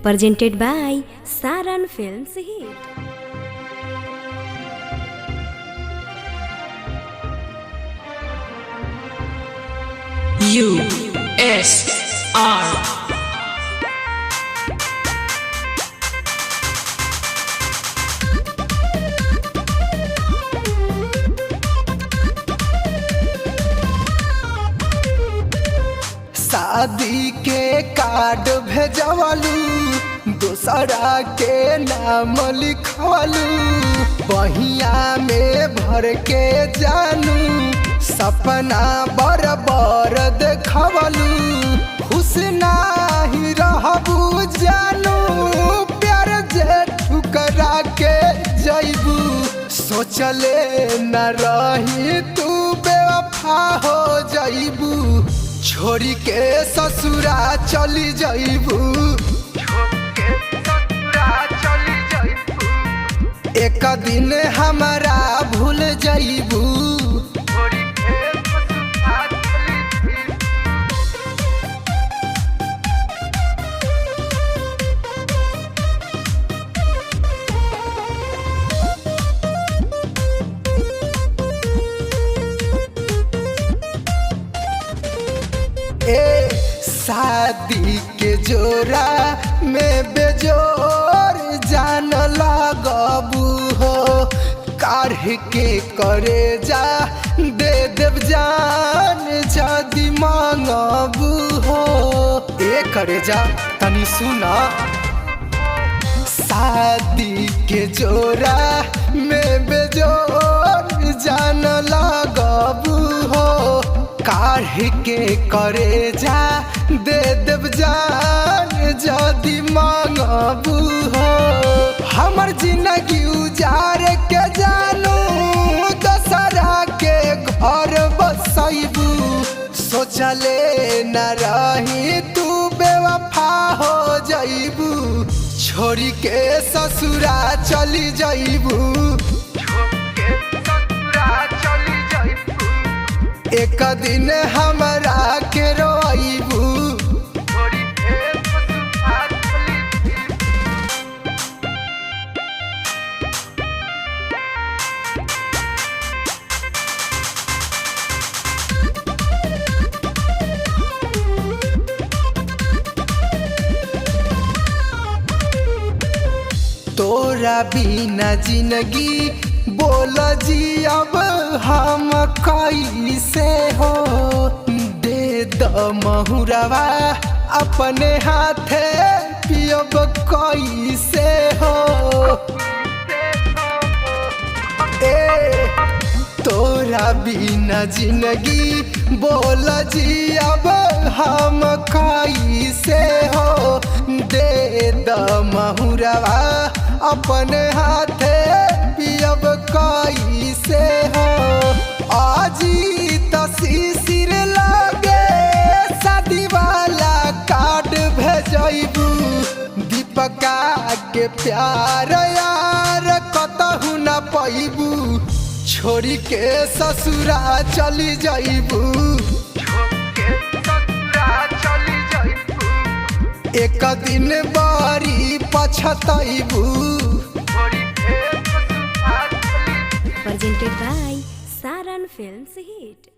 presented by Saran Films Hit. USR शादी के card भेजवलू दूसरा के नाम लिखवलू बहिया में भर के जानू सपना बरबर देखवलू खुश नाही रहबू जानू प्यार जे ठुकरा के जैबू सोचले न रही तू बेवफा हो जैबू छोरी के ससुरा चली जाइबू एक दिन हमारा भूल जाइबू शादी के जोरा में बेजोर जान लगबू हो काढ़ के करे जा दे देव जान जदी मांगबू हो ए करे जा तनी सुना शादी के जोरा में बेजोर जान लगबू हो काढ़ के करे जा दे देव जान जदी मांगबू हो हमर जिंदगी उजार के जानू दशहरा के घर बसैबू सोचले न रही तू बेवफा हो जैबू छोरी के ससुरा चली जैबू एक दिन हमरा के रोइबू तोरा बिना जिंदगी बोल जी अब हम कैसे हो दे द महुरवा अपने हाथे पियब कैसे हो ए तोरा बिना जिंदगी बोल जी अब हम कैसे हो दे द महुरवा अपने हाथे पियब कैसे हो आजी तसीसिर लागे शादी वाला कार्ड भेजबू दीपका के प्यार यार कतहु न पैबू छोरी के ससुरा चली जाइबू एक दिन बारी पछतैबू Presented by Saran Films Hit.